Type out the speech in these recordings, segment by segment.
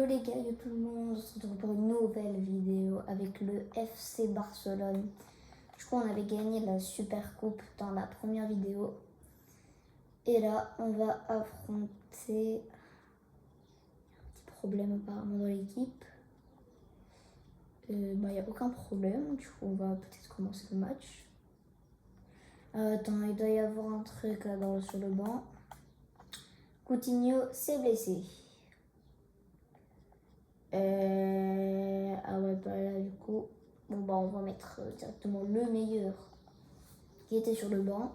Hello les gars, yo tout le monde, on se retrouve pour une nouvelle vidéo avec le FC Barcelone. Je crois qu'on avait gagné la Super Coupe dans la première vidéo. Et là, on va affronter un petit problème apparemment dans l'équipe. Il n'y a aucun problème, du coup on va peut-être commencer le match. Attends, il doit y avoir un truc là sur le banc. Coutinho s'est blessé. Ah ouais, bah là du coup, bon bah on va mettre directement le meilleur qui était sur le banc.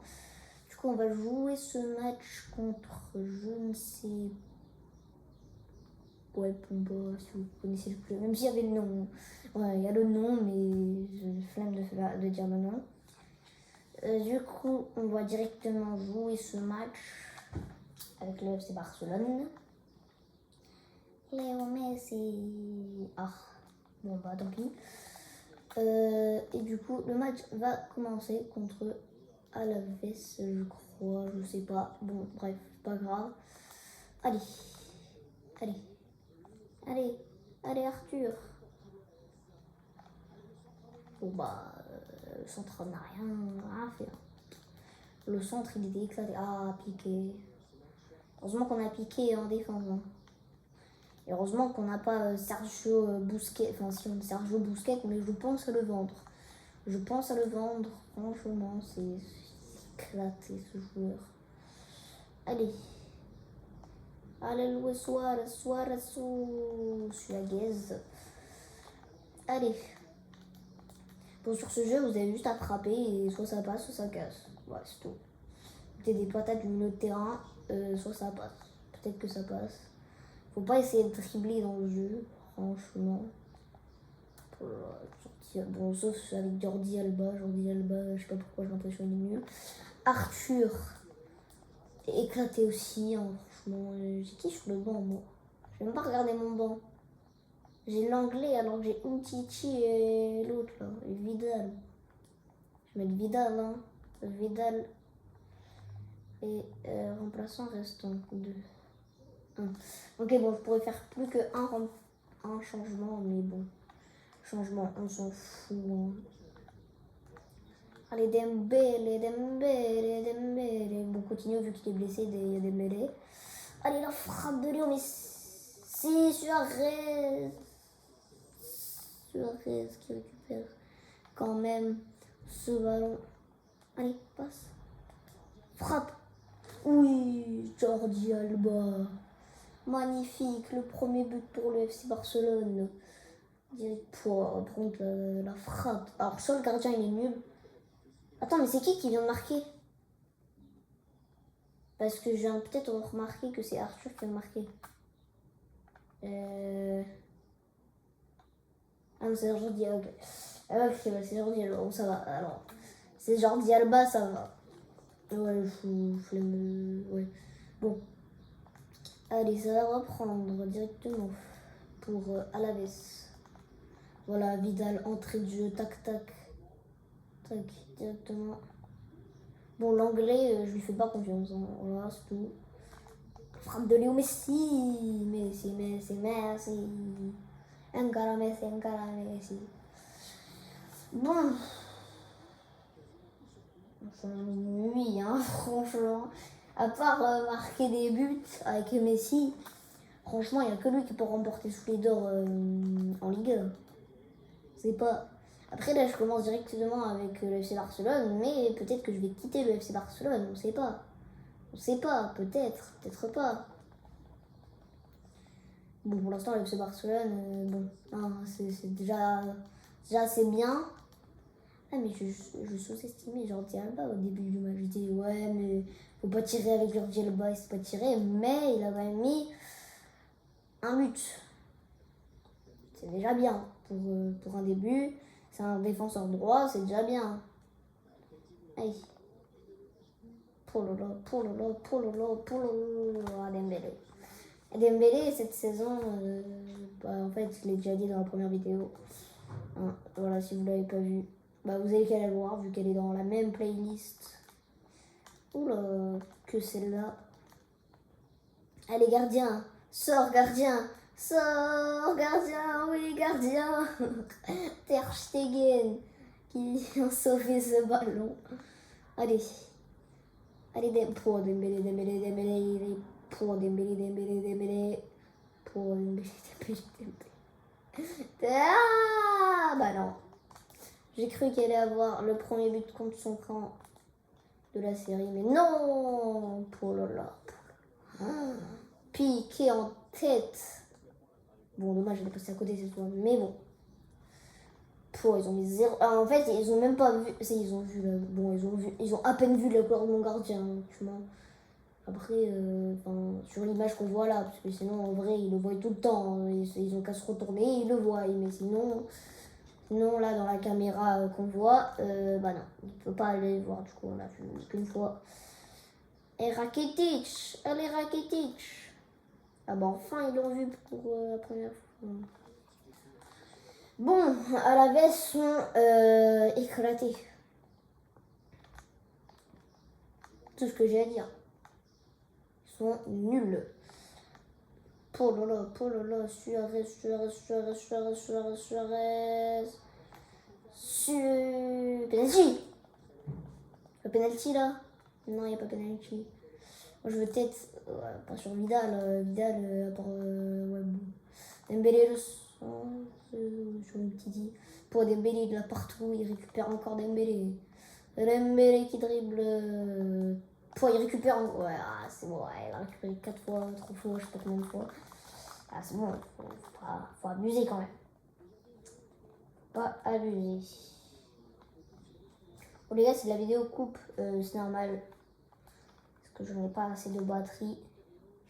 Du coup on va jouer ce match contre, je ne sais, ouais Pogba, si vous connaissez le club, même s'il y avait le nom. Ouais, il y a le nom, mais j'ai flemme de dire le nom. Du coup on va directement jouer ce match avec le FC Barcelone. Léo Messi. Ah, bon bah tant pis. Et du coup, le match va commencer contre Alaves, je crois, je sais pas. Bon, bref, pas grave. Allez, allez, allez, allez Arthur. Bon bah, le centre n'a rien à faire. Le centre, il était éclaté. Ah, piqué. Heureusement qu'on a piqué en défense. Hein. Et heureusement qu'on n'a pas Sergio Busquets. Enfin, si on a Sergio Busquets, mais je pense à le vendre. Je pense à le vendre. Franchement, c'est éclaté ce joueur. Allez. Allez, Luis Suarez, Suarez. Allez. Bon, sur ce jeu, vous avez juste à frapper et soit ça passe, soit ça casse. Ouais, c'est tout. Mettez des patates du milieu de terrain, soit ça passe. Peut-être que ça passe. Faut pas essayer de dribbler dans le jeu, franchement. Bon, sauf avec Jordi Alba, je sais pas pourquoi j'ai l'impression qu'il est nul. Arthur est éclaté aussi, hein, franchement. J'ai qui sur le banc, moi? Je vais même pas regarder mon banc. J'ai l'anglais alors que j'ai Umtiti et l'autre là, et Vidal. Je vais mettre Vidal, hein. Vidal et remplaçant restant 2. Ok, bon, je pourrais faire plus un changement, mais bon. Changement, on s'en fout. Hein. Allez, Dembélé. Bon, Coutinho, vu qu'il est blessé, il y a Dembélé. Allez, la frappe de Léo, mais si Suarez qui récupère quand même ce ballon. Allez, passe. Frappe. Oui, Jordi Alba. Magnifique, le premier but pour le FC Barcelone. Direct pour prendre la frappe. Alors, soit le gardien il est nul. Attends, mais c'est qui vient de marquer? Parce que je viens peut-être remarquer que c'est Arthur qui vient de marquer. Ah non, c'est Jordi Alba. Ah, ok, c'est Jordi Alba. Bon, ça va. Alors, c'est Jordi Alba, ça va. Ouais, ouais. Bon. Allez, ça va reprendre directement pour Alaves. Voilà, Vidal, entrée de jeu, tac, directement. Bon, l'anglais, je lui fais pas confiance. Hein. Voilà, c'est tout. Frappe de Léo Messi. Messi. Encara Messi. Bon. Ça m'ennuie, hein, franchement. À part marquer des buts avec Messi, franchement, il n'y a que lui qui peut remporter sous les d'or en Ligue 1. C'est pas. Après, là, je commence directement avec le FC Barcelone, mais peut-être que je vais quitter le FC Barcelone, on sait pas. On sait pas, peut-être pas. Bon, pour l'instant, le FC Barcelone, bon, hein, c'est déjà assez bien. Ah, mais je sous-estimais Jordi Alba au début du match. Je dis, ouais, mais faut pas tirer avec Jordi Alba, il s'est pas tiré, mais il a quand même mis un but. C'est déjà bien pour un début. C'est un défenseur droit, c'est déjà bien. Aïe. Dembélé. Dembélé, cette saison, en fait, je l'ai déjà dit dans la première vidéo. Hein, voilà, si vous ne l'avez pas vu, bah, vous avez qu'à la voir, vu qu'elle est dans la même playlist. Oula, que celle-là. Allez, gardien, sors, gardien. Sors, gardien, oui, gardien. Ter Stegen qui a sauvé ce ballon. Allez. Allez, pour Dembélé, Dembélé, Dembélé. Pour Dembélé, Dembélé, Dembélé. Pour Dembélé, Dembélé, Dembélé. Ah, bah non. J'ai cru qu'elle allait avoir le premier but contre son camp de la série, mais non. Pour Lola. Piqué en tête. Bon, dommage, elle est passée à côté cette fois, mais bon. Ils ont mis 0. Ah, en fait, ils ont même pas vu. Ils ont vu bon, ils ont à peine vu la couleur de mon gardien, franchement. Après, sur l'image qu'on voit là, parce que sinon, en vrai, ils le voient tout le temps. Ils ont qu'à se retourner, ils le voient. Mais sinon là, dans la caméra qu'on voit, bah non, on ne peut pas aller voir. Du coup, on l'a vu qu'une fois. Et Rakitic, allez Rakitic. Ah bah enfin, ils l'ont vu pour la première fois. Bon, à la veste sont éclatés. Tout ce que j'ai à dire. Ils sont nuls. Pololo, Suarez. Penalty. Le penalty là? Non, il n'y a pas penalty. Moi, je veux peut-être, pas sur Vidal. Vidal, à part, ouais, bon. Dembélé le sur une petite. Pour Dembélé, il est là partout, il récupère encore Dembélé. Dembélé qui dribble. Il récupère. Ouais, c'est bon, il a récupéré 4 fois, 3 fois, je sais pas combien de fois. Ah, c'est bon, faut abuser quand même. Pas abuser. Bon, les gars, si la vidéo coupe, c'est normal. Parce que je n'ai pas assez de batterie.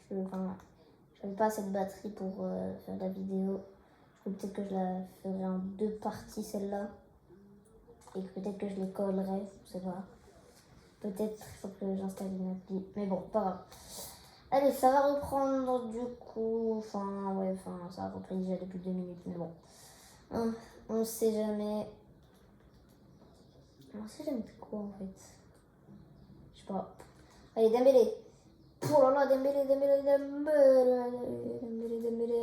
J'avais pas assez de batterie pour faire la vidéo. Peut-être que je la ferai en 2 parties celle-là. Et peut-être que je les collerai, je sais pas. Peut-être il faut que j'installe une appli. Mais bon, pas grave. Allez, ça va reprendre du coup. Ça a repris déjà depuis 2 minutes. Mais bon. On sait jamais. On sait jamais de quoi en fait. Je sais pas. Allez, Dembélé. Oh là là, Dembélé,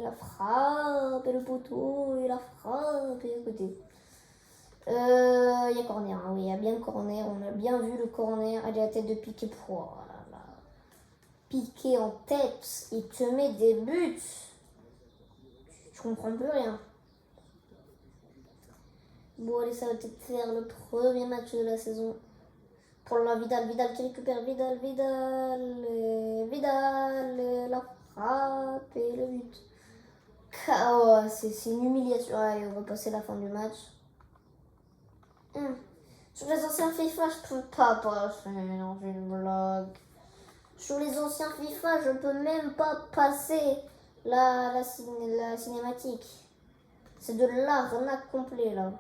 la frappe, et le poteau, et la frappe, et à côté. Il y a corner, hein, oui, il y a bien corner, on a bien vu le corner. Allez, la tête de Piqué, Piqué en tête, il te met des buts. Je comprends plus rien. Bon, allez, ça va peut-être faire le premier match de la saison. Pour la Vidal qui récupère, Vidal, la frappe et le but. Oh, c'est une humiliation. Allez, on va passer la fin du match. Sur les anciens FIFA, je peux pas passer dans une blague. Sur les anciens FIFA, je peux même pas passer la cinématique. C'est de l'arnaque complet là.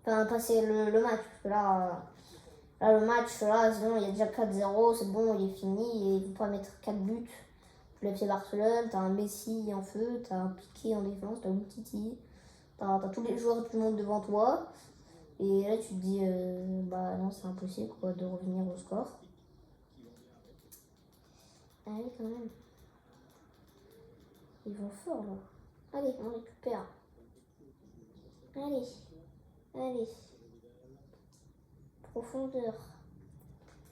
Enfin, passer le match, parce que là, le match, là, sinon il y a déjà 4-0, c'est bon, il est fini, et il ne faut pas mettre 4 buts. Tu l'as fait Barcelone, t'as un Messi en feu, t'as un Piqué en défense, t'as un Titi, t'as tous les joueurs du monde devant toi. Et là, tu te dis, bah non, c'est impossible quoi, de revenir au score. Allez, quand même. Ils vont fort là. Allez, on récupère. Allez. Profondeur.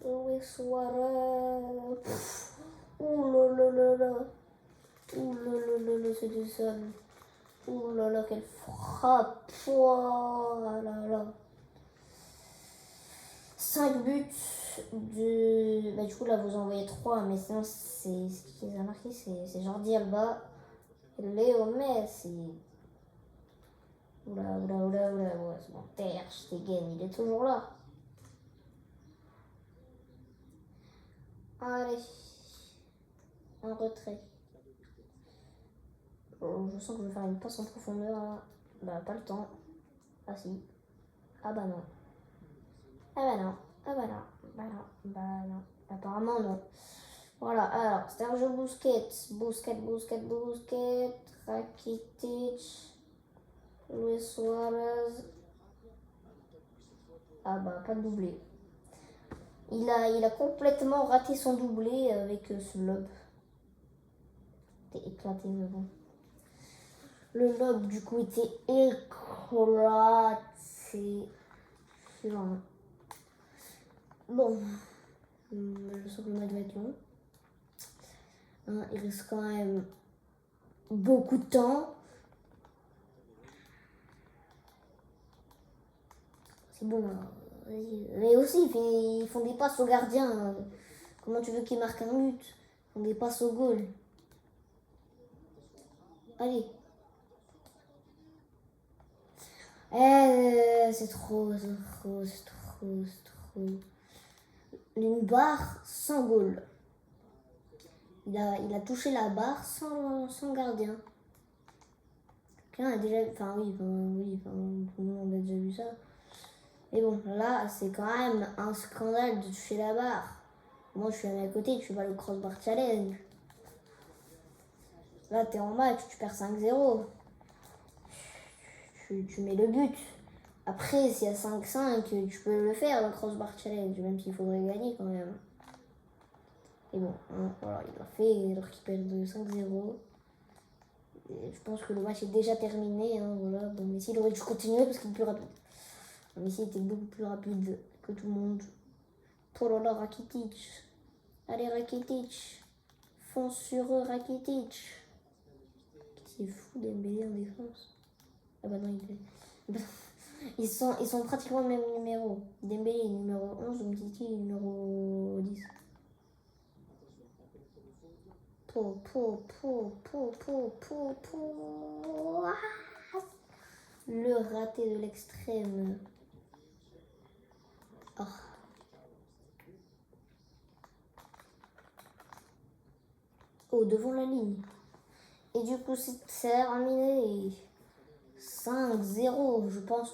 Luis Suarez. Ouh là là. C'est du sol. Ouh là là, quelle frappe. Oh là là. 5 buts de. Bah, du coup, là, vous en voyez 3, mais sinon, c'est ce qui les a marqués, c'est Jordi Alba, Léo Messi. Oula, ouais, c'est bon. Ter Stegen, il est toujours là. Allez, un retrait. Je sens que je vais faire une passe en profondeur là. Bah, pas le temps. Ah si. Ah bah non. Apparemment non. Voilà, alors Sergio Busquets, Rakitic, Luis Suarez. Ah bah pas de doublé. Il a complètement raté son doublé avec ce lob. T'es éclaté mais bon. Le lobe, du coup, était éclaté. Genre. Bon. Je sens que le match va être long. Hein, il reste quand même beaucoup de temps. C'est bon. Mais aussi, ils font des passes au gardien. Comment tu veux qu'ils marquent un but? Ils font des passes au goal. Allez. C'est trop. Une barre sans goal. Il a touché la barre sans gardien. Quelqu'un a déjà... Enfin, oui, tout le monde a déjà vu ça. Mais bon, là, c'est quand même un scandale de toucher la barre. Moi, je suis allé à côté, tu fais pas le crossbar challenge. Là, t'es en match, tu perds 5-0. Tu mets le but. Après, s'il y a 5-5, tu peux le faire, le crossbar challenge, même s'il faudrait gagner quand même. Et bon, hein, voilà, il l'a fait alors qu'il perd de 5-0. Je pense que le match est déjà terminé. Hein, voilà. Bon, Messi, il aurait dû continuer parce qu'il est plus rapide. Messi était beaucoup plus rapide que tout le monde. Oh là, Rakitic. Allez, Rakitic. Fonce sur eux, Rakitic. C'est fou Dembélé en défense. Ah bah non, ils sont pratiquement le même numéro. Dembélé numéro 11, Umtiti numéro 10. Le raté de l'extrême. Oh. Oh, devant la ligne. Et du coup, c'est terminé. 5-0, je pense